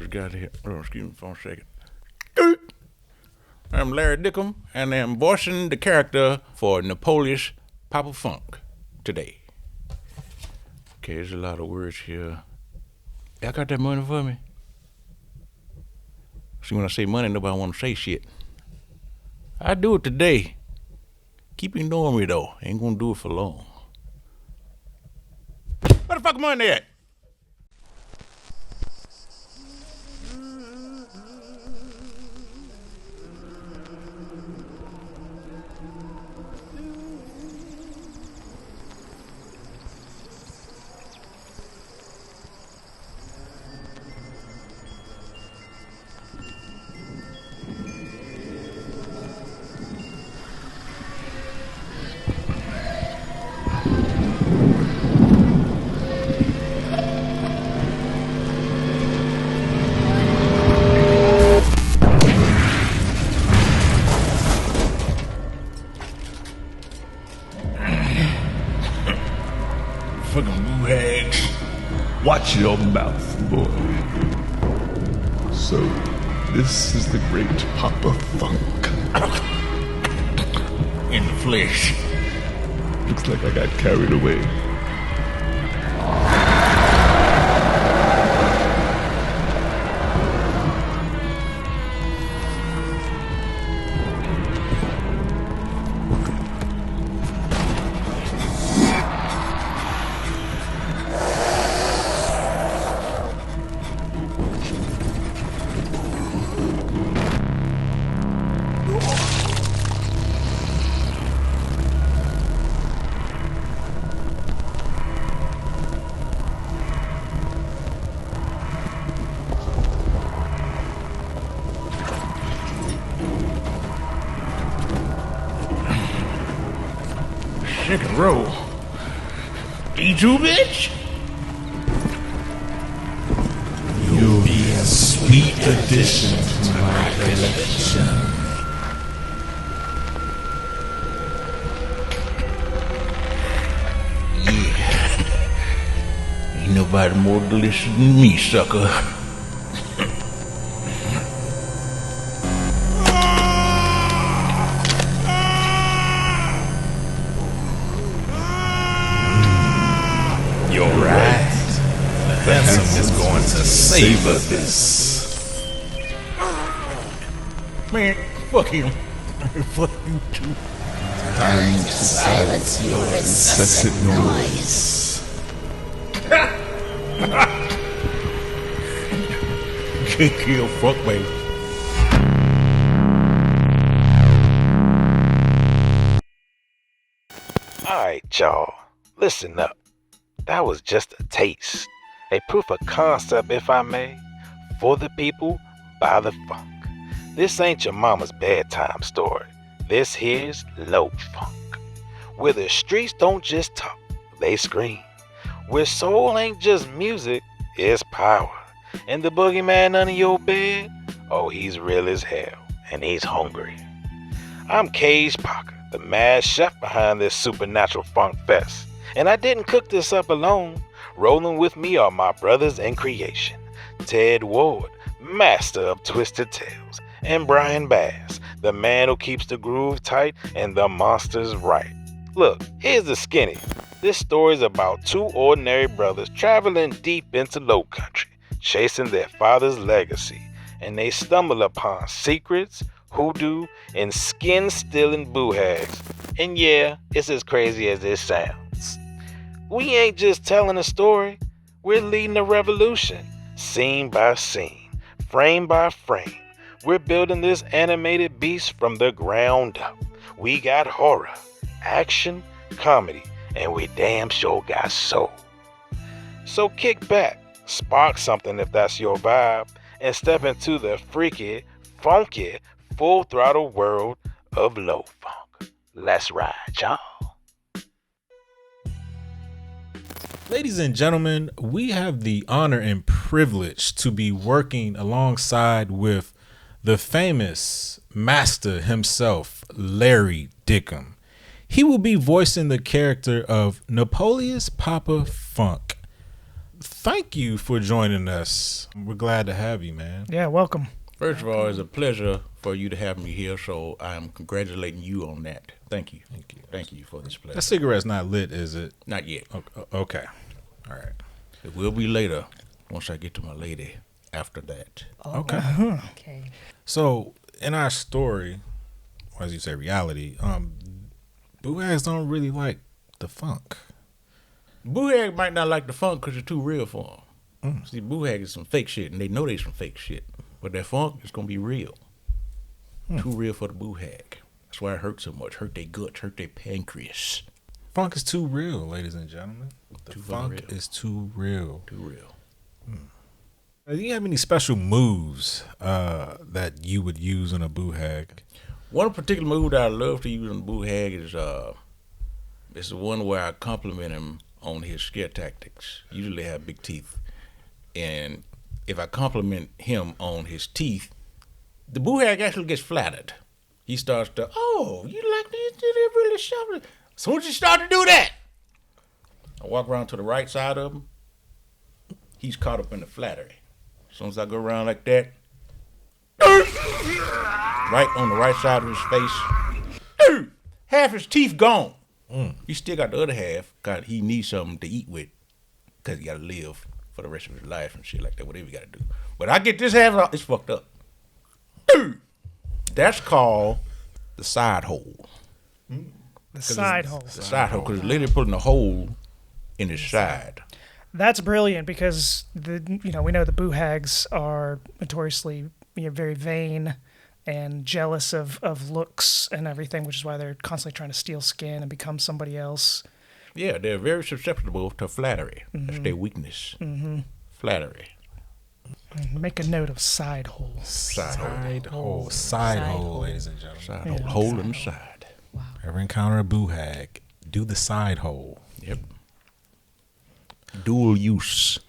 just got here. Oh, excuse me for a second. I'm Larry Dickham, and I'm voicing the character for Napoleon's Papa Funk today. Okay, there's a lot of words here. Y'all got that money for me? See, when I say money, nobody want to say shit. I do it today. Keep ignoring me, though. Ain't gonna do it for long. Where the fuck money at? Fucking Boohags. Watch your mouth, boy. So, this is the great Papa Funk. In the flesh. Looks like I got carried away. Chicken roll. Eat you, bitch? You'll be a sweet addition to my collection. Yeah. Ain't nobody more delicious than me, sucker. You're right. The handsome is going to savor this. Man, fuck him. Fuck you too. Time to silence your incessant noise. Can't kill fuck, baby. Alright, y'all. Listen up. That was just a taste, a proof of concept, if I may, for the people, by the funk. This ain't your mama's bedtime story. This here's LowFunk, where the streets don't just talk, they scream. Where soul ain't just music, it's power. And the boogeyman under your bed, oh, he's real as hell, and he's hungry. I'm Kage, the mad chef behind this supernatural funk fest. And I didn't cook this up alone. Rolling with me are my brothers in creation. Ted Ward, master of twisted tales. And Brian Bass, the man who keeps the groove tight and the monsters right. Look, here's the skinny. This story's about two ordinary brothers traveling deep into Lowcountry, chasing their father's legacy. And they stumble upon secrets, hoodoo, and skin-stealing Boohags. And yeah, it's as crazy as it sounds. We ain't just telling a story, we're leading a revolution, scene by scene, frame by frame. We're building this animated beast from the ground up. We got horror, action, comedy, and we damn sure got soul. So kick back, spark something if that's your vibe, and step into the freaky, funky, full throttle world of low funk. Let's ride, y'all. Ladies and gentlemen, we have the honor and privilege to be working alongside with the famous master himself, Larry Dickham. He will be voicing the character of Napoleon's Papa Funk. thank you for joining us. We're glad to have you, man. Yeah, welcome. First of all, it's a pleasure for you to have me here, so I'm congratulating you on that. Thank you. Thank you. Thank you for this pleasure. That cigarette's not lit, is it? Not yet. Okay. All right. It will be later once I get to my lady after that. Okay. Okay. So, in our story, or as you say, reality, Boohags don't really like the funk. Boohag might not like the funk because it's too real for them. See, Boohag is some fake shit, and they know they some fake shit. But that funk is going to be real. Too real for the Boohag. That's why it hurts so much. Hurt their guts, hurt their pancreas. Funk is too real, ladies and gentlemen. The Too funk real. is too real. Too real. Do you have any special moves that you would use on a Boohag? One particular move that I love to use on the Boohag is it's the one where I compliment him on his scare tactics. Usually have big teeth. And if I compliment him on his teeth, the Boohag actually gets flattered. He starts to, oh, you like this? You did really sharp. As soon as you start to do that, I walk around to the right side of him. He's caught up in the flattery. As soon as I go around like that, right on the right side of his face, half his teeth gone. He still got the other half because he needs something to eat with because he got to live for the rest of his life and shit like that, whatever you got to do. But I get this half out, it's fucked up. That's called the side hole. The side hole. The side hole, because the lady putting a hole in his side. That's brilliant because we know the Boohags are notoriously very vain and jealous of looks and everything, which is why they're constantly trying to steal skin and become somebody else. Yeah, they're very susceptible to flattery. That's their weakness. Flattery. Make a note of side hole. Side hole. Side hole, ladies and gentlemen. Side hole. Hole in the side. Ever encounter a Boohag, do the side hole. Yep. Dual use.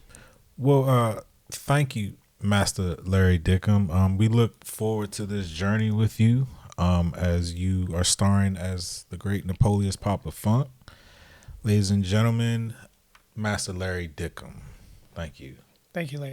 Well, thank you, Master Larry Dickham. We look forward to this journey with you as you are starring as the great Napoleon's Papa Funk. Ladies and gentlemen, Master Larry Dickham. Thank you. Thank you, Larry.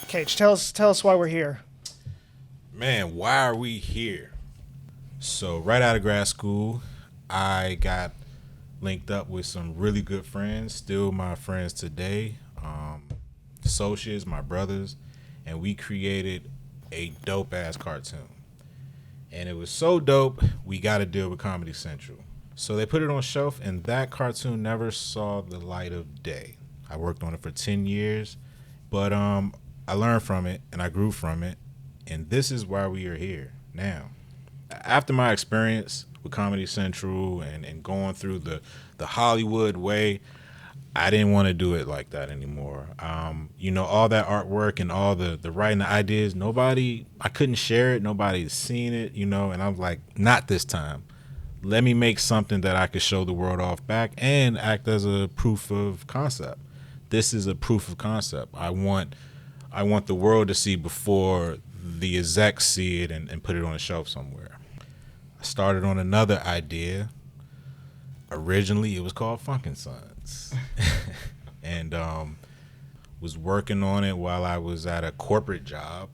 Kage, tell us why we're here. Man, why are we here? So right out of grad school, I got linked up with some really good friends, still my friends today, associates, my brothers, and we created a dope-ass cartoon. And it was so dope, we got to deal with Comedy Central. So they put it on shelf, and that cartoon never saw the light of day. I worked on it for 10 years, but I learned from it, and I grew from it, and this is why we are here now. After my experience with Comedy Central and going through the Hollywood way, I didn't want to do it like that anymore. All that artwork and all the writing, the ideas, I couldn't share it. Nobody's seen it, and I'm like, not this time. Let me make something that I could show the world off back and act as a proof of concept. This is a proof of concept. I want the world to see before the execs see it and put it on a shelf somewhere. I started on another idea. Originally, it was called Funkin' Sons. And was working on it while I was at a corporate job,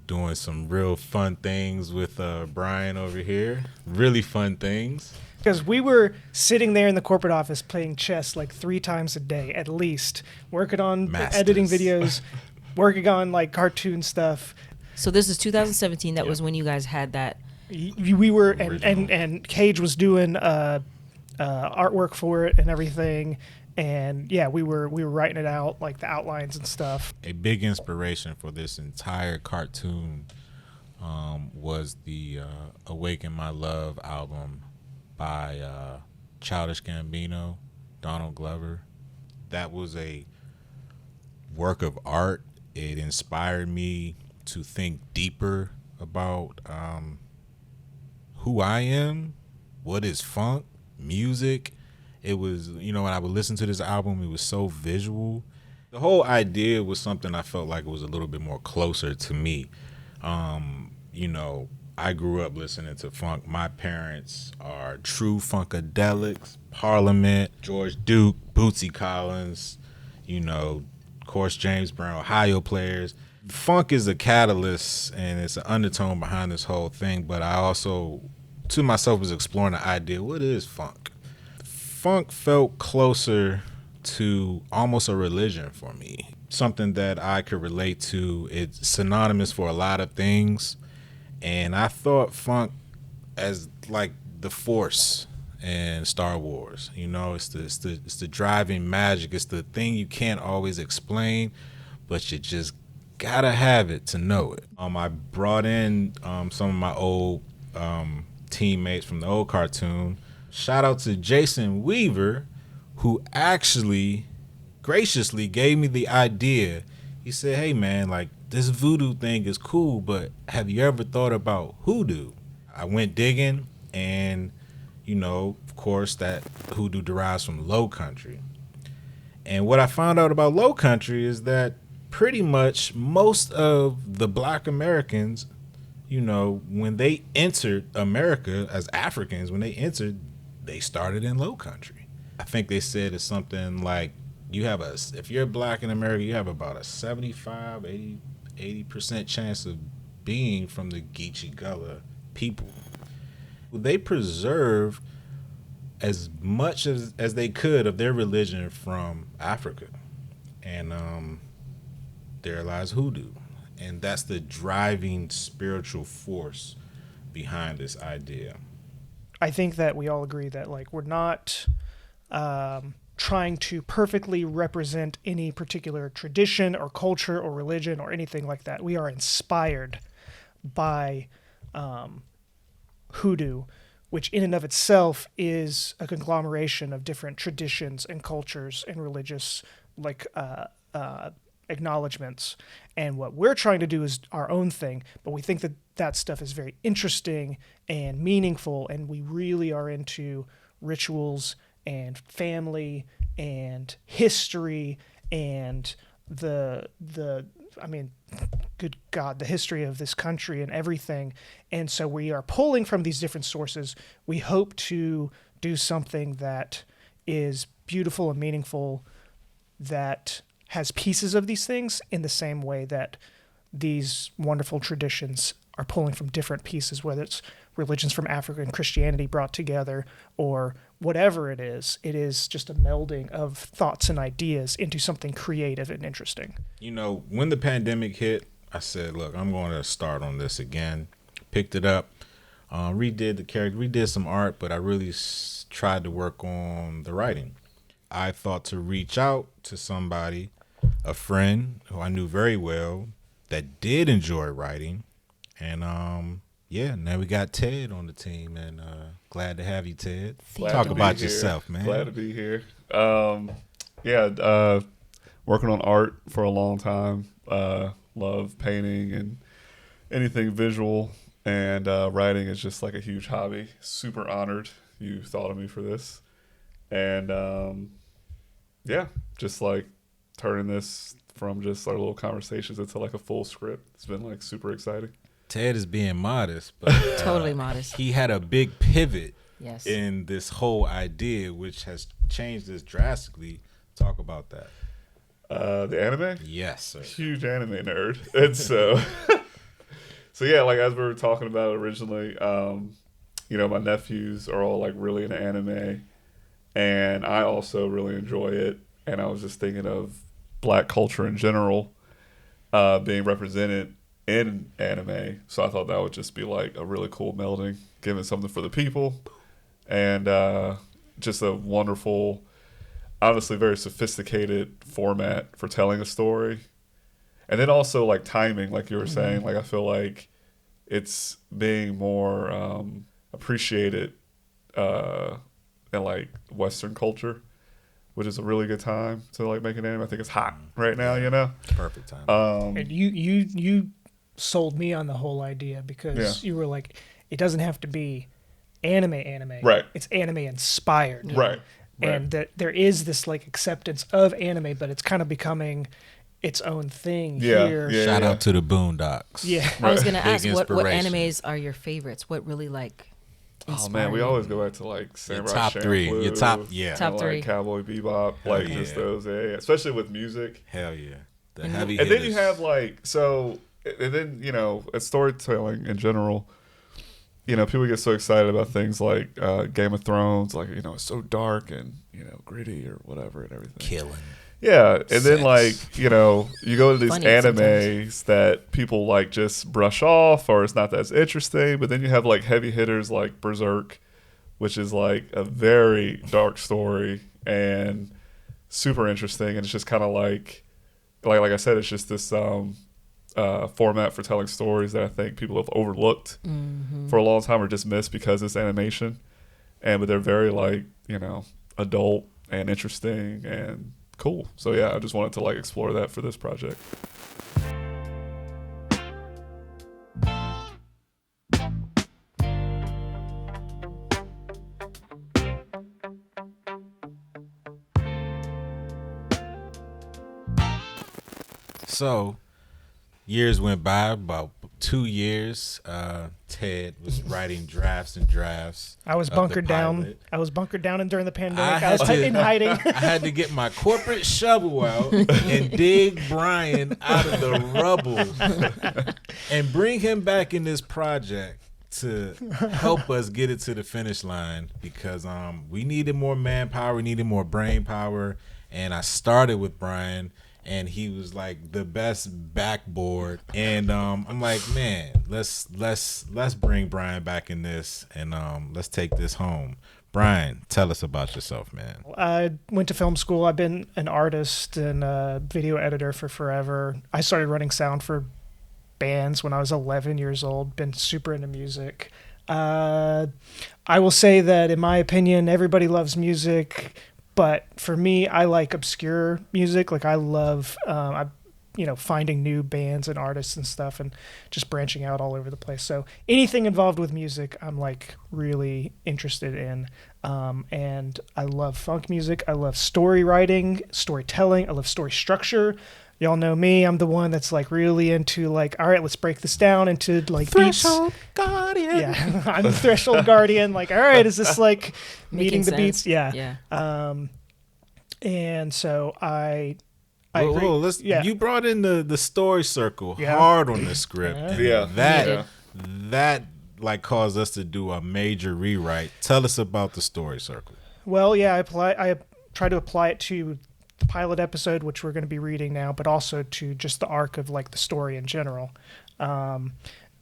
doing some real fun things with Brian over here. Really fun things. Because we were sitting there in the corporate office playing chess like 3 times a day at least, working on Masters. editing videos, working on like cartoon stuff. So this is 2017. That was when you guys had that. We were and Kage was doing artwork for it and everything. And yeah, we were writing it out, like the outlines and stuff. A big inspiration for this entire cartoon was the Awaken My Love album by Childish Gambino, Donald Glover. That was a work of art. It inspired me to think deeper about who I am, what is funk, music. It was, when I would listen to this album, it was so visual. The whole idea was something I felt like it was a little bit more closer to me. I grew up listening to funk. My parents are true funkadelics, Parliament, George Duke, Bootsy Collins, of course, James Brown, Ohio players. Funk is a catalyst and it's an undertone behind this whole thing, but I also, to myself, was exploring the idea, what is funk? Funk felt closer to almost a religion for me, something that I could relate to. It's synonymous for a lot of things, and I thought funk as like the Force in Star Wars. It's the driving magic. It's the thing you can't always explain, but you just gotta have it to know it. I brought in some of my old teammates from the old cartoon. Shout out to Jason Weaver, who actually graciously gave me the idea. He said, hey man, like this voodoo thing is cool, but have you ever thought about hoodoo? I went digging, and of course that hoodoo derives from Lowcountry. And what I found out about Lowcountry is that pretty much most of the Black Americans, when they entered America as Africans, they started in Lowcountry. I think they said it's something like if you're Black in America, you have about a 75, 80% chance of being from the Geechee Gullah people. They preserved as much as they could of their religion from Africa. And there lies hoodoo. And that's the driving spiritual force behind this idea. I think that we all agree that we're not trying to perfectly represent any particular tradition or culture or religion or anything like that. We are inspired by hoodoo, which in and of itself is a conglomeration of different traditions and cultures and religious acknowledgments. And what we're trying to do is our own thing, but we think that stuff is very interesting and meaningful, and we really are into rituals and family and history and the good God, the history of this country and everything. And so we are pulling from these different sources. We hope to do something that is beautiful and meaningful, that has pieces of these things in the same way that these wonderful traditions are pulling from different pieces, whether it's religions from Africa and Christianity brought together or whatever it is just a melding of thoughts and ideas into something creative and interesting. When the pandemic hit, I said, look, I'm going to start on this again. Picked it up, redid the character, redid some art, but I really tried to work on the writing. I thought to reach out to somebody, a friend who I knew very well that did enjoy writing. And now we got Ted on the team, and glad to have you, Ted. Talk about yourself, man. Glad to be here. Working on art for a long time. Love painting and anything visual, and writing is just like a huge hobby. Super honored you thought of me for this. And just like turning this from just our little conversations into like a full script. It's been like super exciting. Ted is being modest, but totally modest. He had a big pivot yes. in this whole idea, which has changed this drastically. Talk about that. The anime? Yes, sir. Huge anime nerd. And so like as we were talking about originally, my nephews are all like really into anime, and I also really enjoy it. And I was just thinking of Black culture in general being represented in anime, so I thought that would just be like a really cool melding, giving something for the people, and just a wonderful, honestly very sophisticated format for telling a story. And then also like timing, like you were saying, like I feel like it's being more appreciated in like Western culture, which is a really good time to like make an anime. I think it's hot right now, Perfect time. And you sold me on the whole idea because you were like, it doesn't have to be anime. Right. It's anime inspired. Right. And that there is this like acceptance of anime, but it's kind of becoming its own thing here. Shout out to the Boondocks. Yeah. I was gonna Big ask what inspiration. animes are your favorites? What really like Oh man, we always go back to like Samurai top three. Champloo, Your top Top and, three. like Cowboy Bebop, like just those, especially with music. Hell yeah. The heavy And then hitters. you have like and then it's storytelling in general. People get so excited about things like Game of Thrones, like it's so dark and gritty or whatever and everything. killing. Yeah, and Sex. then like you go to these Funny animes that people like just brush off or it's not that interesting. But then you have like heavy hitters like Berserk, which is like a very dark story and super interesting. And it's just kind of like I said, it's just this format for telling stories that I think people have overlooked for a long time or dismissed because it's animation. But they're very like adult and interesting and cool. So yeah, I just wanted to like explore that for this project. So years went by, about 2 years. Ted was writing drafts and drafts. I was of the bunkered down. pilot. I was bunkered down, and during the I pandemic, I had was to- in hiding. I had to get my corporate shovel out and dig Brian out of the rubble and bring him back in this project to help us get it to the finish line because we needed more manpower, we needed more brain power, and I started with Brian. And he was like the best backboard, and I'm like, man, let's bring Brian back in this, and let's take this home. Brian, tell us about yourself, man. I went to film school. I've been an artist and a video editor for forever. I started running sound for bands when I was 11 years old. Been super into music. I will say that, in my opinion, everybody loves music. But for me, I like obscure music. Like I love, finding new bands and artists and stuff, and just branching out all over the place. So anything involved with music, I'm like really interested in. And I love funk music. I love story writing, storytelling. I love story structure. Y'all know me. I'm the one that's like really into like, all right, let's break this down into like Threshold beats. Guardian. Yeah, I'm the threshold guardian. Like, all right, is this like meeting Making the sense. beats? Yeah. Yeah. And so I Whoa, agree. Yeah. You brought in the story circle Yeah. hard on the script. Yeah. And Yeah. that like caused us to do a major rewrite. Tell us about the story circle. Well, yeah, I try to apply it to the pilot episode, which we're going to be reading now, but also to just the arc of like the story in general.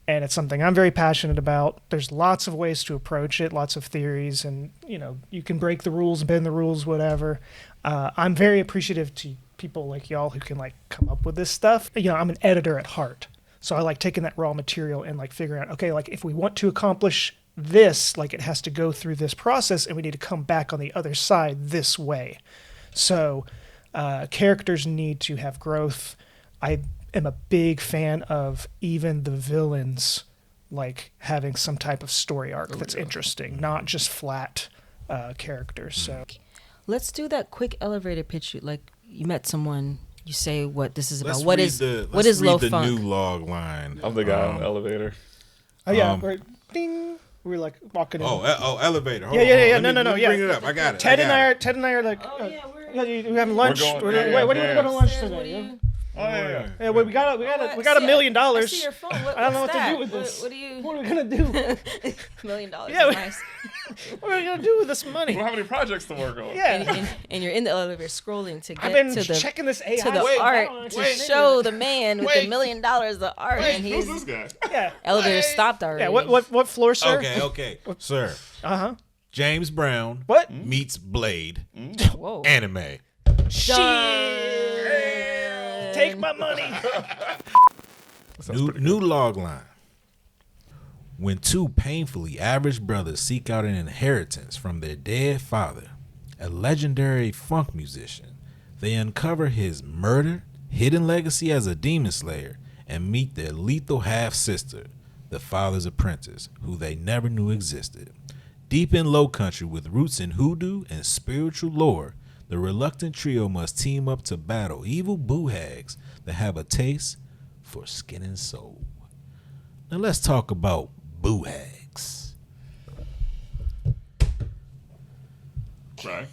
And it's something I'm very passionate about. There's lots of ways to approach it, lots of theories, and you can break the rules, bend the rules, whatever. I'm very appreciative to people like y'all who can like come up with this stuff. I'm an editor at heart, so I like taking that raw material and like figuring out, okay, like if we want to accomplish this, like it has to go through this process, and we need to come back on the other side this way. So characters need to have growth. I am a big fan of even the villains like having some type of story arc that's interesting, not just flat characters. So Let's do that quick elevator pitch. Like you met someone, you say what this is about. Let's What read is the low the funk? new log line. I'm the guy on the elevator. oh yeah, we're ding. We're like walking in. Elevator. Hold Yeah, on, yeah, hold on. yeah. Let me- No, let me yeah. Bring it up. I got it. Ted I got it. and I are like, we're having lunch. We're going- Wait, yeah, what do you want to go to yeah. lunch What do today? you- Oh yeah. Yeah, we got $1 million. I see your phone. I don't know what What's to do that? with this. What do you? What are we gonna do? $1 million. Yeah, Is nice. What are we gonna do with this We money? don't have any projects to work on. Yeah, And you're in the elevator scrolling to I've get been to the checking this AI. to the Wait, art I don't to know what show the man with Wait. $1 million the art, and Who's his this guy? Yeah, elevator stopped already. yeah. What floor, sir? Okay, sir. Uh-huh. James Brown What? meets Blade Whoa. anime. Shit! Take my money. New log line. When two painfully average brothers seek out an inheritance from their dead father, a legendary funk musician, they uncover his murder, hidden legacy as a demon slayer, and meet their lethal half-sister, the father's apprentice, who they never knew existed. Deep in Lowcountry with roots in hoodoo and spiritual lore, the reluctant trio must team up to battle evil Boohags that have a taste for skin and soul. Now let's talk about Boohags. Right.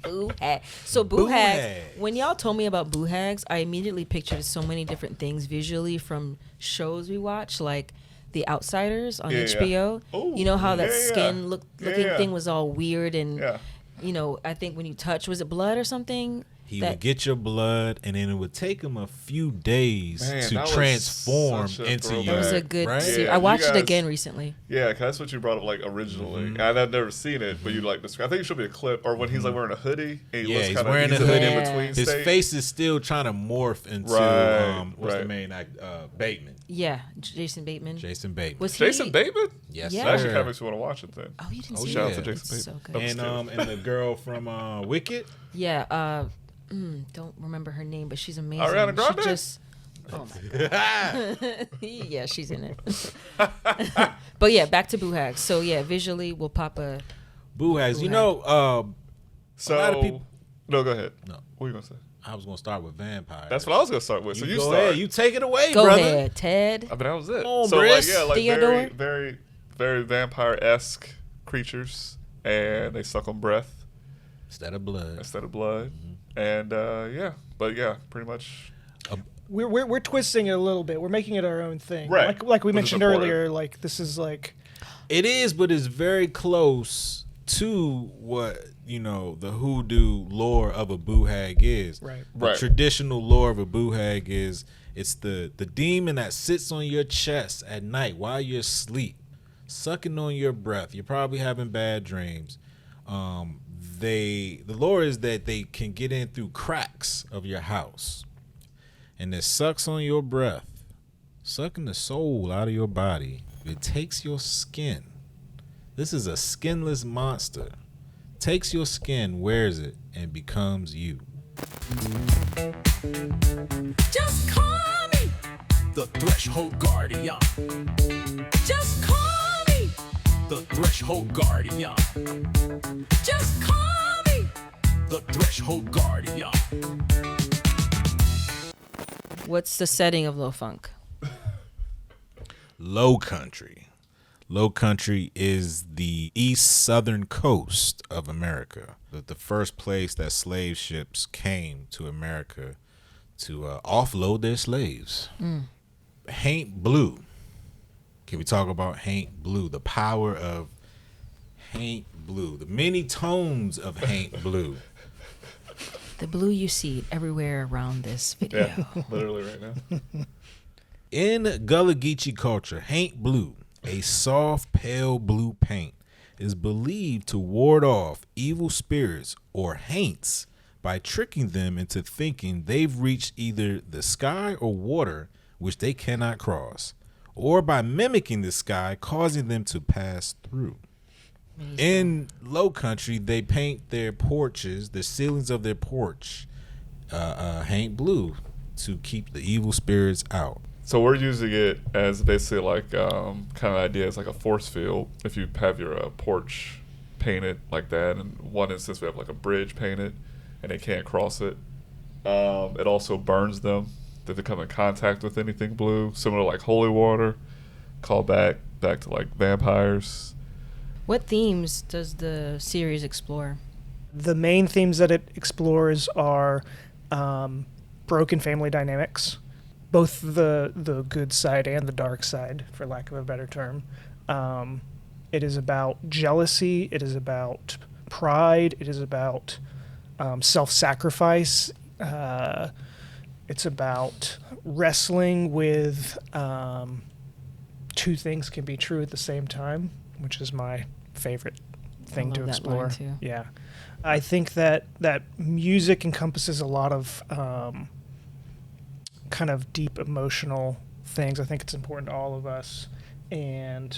Boohag. So Boohags. When y'all told me about Boohags, I immediately pictured so many different things visually from shows we watch, like The Outsiders on HBO. Ooh, you know how that skin looking Yeah. thing was all weird and Yeah. you know, I think when you touch, was it blood or something? He would get your blood, and then it would take him a few days Man, to that was transform such a into you. It was a throwback. good right? series. Yeah, I watched you it guys- again recently. Yeah, 'cause that's what you brought up like originally. And I've never seen it, but you like describe. I think it should be a clip, or when he's like wearing a hoodie and he Yeah, looks he's kind of wearing a in hoodie. in between His state. face is still trying to morph into what's the main act? Bateman. Yeah, Jason Bateman. Jason Bateman. Was he? Jason Bateman? Yes, Yeah. That actually sir. kind of makes me want to watch it then. Oh, you didn't see Shout it? out to Jason It's Bateman. so good. And the girl from Wicked. Yeah, don't remember her name, but she's amazing. Ariana Grande? She just, oh my god. Yeah, she's in it. But yeah, back to Boohags. So yeah, visually we'll pop a Boohags. You Boohag. know, So, a lot of people. no, go ahead. No. What are you gonna say? I was gonna start with vampires. That's what I was gonna start with. So you go start. ahead. You take it away, go brother. ahead, Ted. I mean, that was it. on, so Briss. like Theodore? very, very, very vampire-esque creatures, and they suck on breath Instead of blood. instead of blood, and pretty much. We're twisting it a little bit. We're making it our own thing. Right. Like we Which is mentioned important. earlier, like this is like It is, but it's very close to what, you know, the hoodoo lore of a Boohag is. Right. The Right. traditional lore of a Boohag is it's the demon that sits on your chest at night while you're asleep, sucking on your breath. You're probably having bad dreams. The lore is that they can get in through cracks of your house, and it sucks on your breath, sucking the soul out of your body. It takes your skin. This is a skinless monster. Takes your skin, wears it, and becomes you. Just call me the Threshold Guardian. Just call me the Threshold Guardian. Just call me the Threshold Guardian. What's the setting of LowFunk? Lowcountry. Lowcountry is the east southern coast of America. The first place that slave ships came to America to offload their slaves. Haint Blue. Can we talk about Haint Blue? The power of Haint Blue. The many tones of Haint Blue. The blue you see everywhere around this video. Yeah, literally right now. In Gullah Geechee culture, Haint Blue, a soft pale blue paint, is believed to ward off evil spirits or haints by tricking them into thinking they've reached either the sky or water which they cannot cross, or by mimicking the sky, causing them to pass through. In Lowcountry, they paint their porches, the ceilings of their porch, Haint Blue to keep the evil spirits out. So we're using it as basically like kind of idea as like a force field. If you have your porch painted like that, in one instance we have like a bridge painted, and they can't cross it. It also burns them if they come in contact with anything blue, similar to like holy water. Call back to like vampires. What themes does the series explore? the main themes that it explores are broken family dynamics, both the good side and the dark side, for lack of a better term. It is about jealousy. It is about pride. It is about self-sacrifice. It's about wrestling with two things can be true at the same time, which is my favorite thing to love that explore. line, too. Yeah, I think that music encompasses a lot of kind of deep emotional things. I think it's important to all of us, and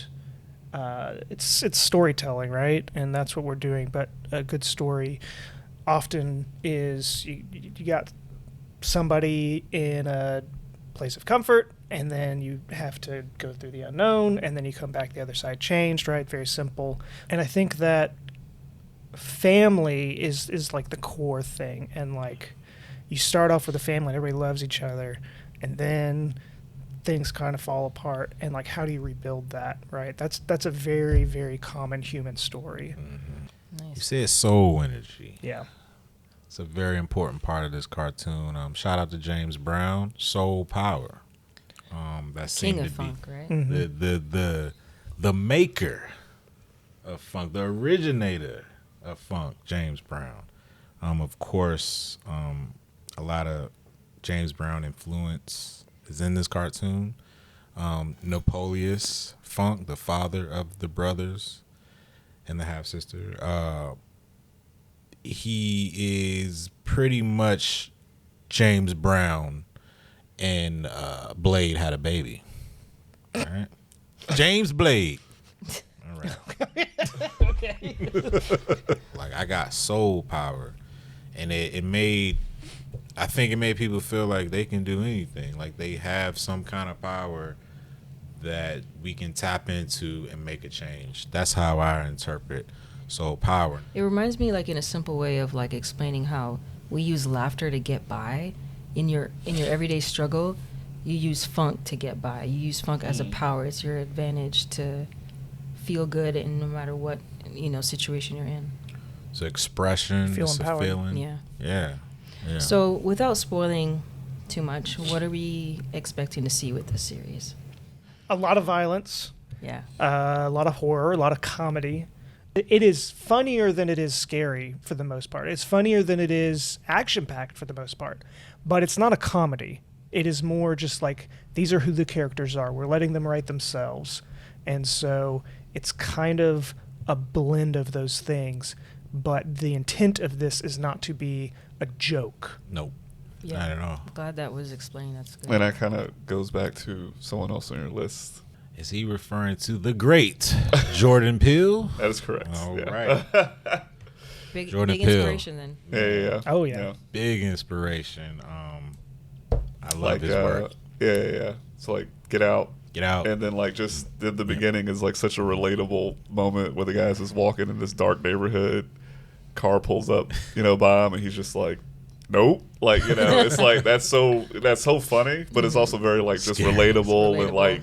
it's storytelling, right? And that's what we're doing. But a good story often is you got somebody in a place of comfort, and then you have to go through the unknown, and then you come back the other side changed, right? Very simple. And I think that family is like the core thing, and like you start off with a family and everybody loves each other, and then things kind of fall apart, and like how do you rebuild that, right? That's a very, very common human story. You said soul energy. Yeah. It's a very important part of this cartoon. Shout out to James Brown, Soul Power. That seemed King to of be funk, right? the maker of funk, the originator of funk, James Brown. Of course, a lot of James Brown influence is in this cartoon. Napoleus Funk, the father of the brothers and the half sister. He is pretty much James Brown and Blade had a baby. All right. James Blade. All right. Okay. Like, I got soul power. And I think it made people feel like they can do anything. Like they have some kind of power that we can tap into and make a change. That's how I interpret soul power. It reminds me, like, in a simple way of like explaining how we use laughter to get by. In your everyday struggle, you use funk to get by. You use funk as a power. It's your advantage to feel good in no matter what situation you're in. It's an expression. Feel it's empowered. a feeling. Yeah. Yeah. So without spoiling too much, what are we expecting to see with this series? A lot of violence, Yeah. a lot of horror, a lot of comedy. It is funnier than it is scary for the most part. It's funnier than it is action-packed for the most part. But it's not a comedy. It is more just like, these are who the characters are. We're letting them write themselves. And so it's kind of a blend of those things. But the intent of this is not to be a joke. Nope. Yeah. Not at all. Glad that was explained. That's good. And that kind of goes back to someone else on your list. Is he referring to the great Jordan Peele? That is correct. All yeah. right. Big Jordan Peele. inspiration then. Yeah. Oh, yeah. Big inspiration. I love Like, his work. Yeah. So like, Get Out. Get Out. And then like just the beginning is like such a relatable moment where the guy's just walking in this dark neighborhood, car pulls up, by him, and he's just like, nope. Like, it's like that's so funny, but it's also very like just Scary. relatable, It's and like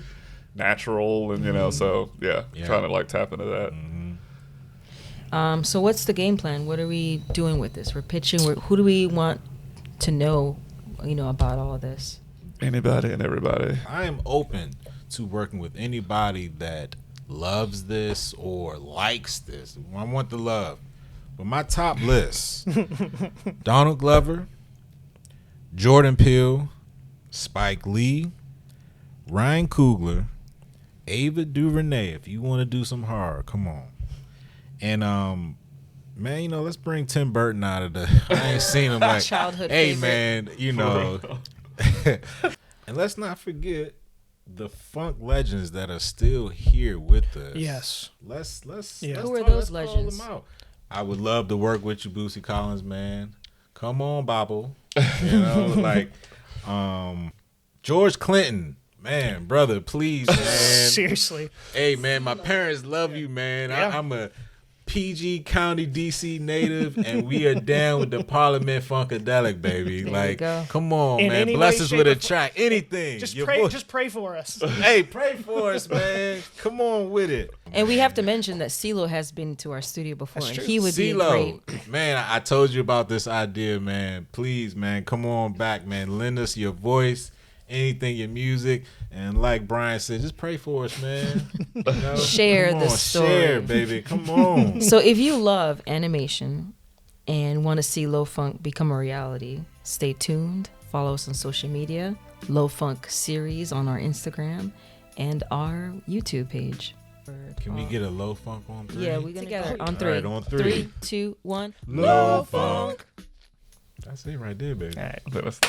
natural, and so yeah, Yeah. trying to like tap into that. So what's the game plan? What are we doing with this? We're pitching. Who do we want to know, about all of this? Anybody and everybody. I am open to working with anybody that loves this or likes this. I want the love. But my top list: Donald Glover, Jordan Peele, Spike Lee, Ryan Coogler, Ava DuVernay. If you want to do some horror, come on. And man, let's bring Tim Burton out of the. I ain't seen him like Childhood hey, favorite. man, and let's not forget the funk legends that are still here with us. Yes. Let's Yeah. Who are talk- those let's call them legends? out. I would love to work with you, Boosie Collins, man. Come on, Bobble. Like George Clinton. Man, brother, please, man. Seriously. Hey, man, my parents love you, man. Yeah. I'm a PG County, DC native, and we are down with the Parliament Funkadelic, baby. There like, you go. come on, In man. any Bless way, us shape, with a or track. Anything. Just Your pray. voice- Just pray for us. Hey, pray for us, man. Come on with it. And we have to mention that CeeLo has been to our studio before, and true. he would be a CeeLo, great. man, I told you about this idea, man. Please, man, come on back, man. Lend us your voice, anything, your music. And like Brian said, just pray for us, man. Share Come the on, story. Share, baby. Come on. So if you love animation and want to see LowFunk become a reality, stay tuned. Follow us on social media, LowFunkSeries on our Instagram and our YouTube page. Can we get a low funk on 3? Yeah, we're gonna together on All 3. right, on 3. 3, 2, 1. Low funk. That's it right there, baby. All right. That's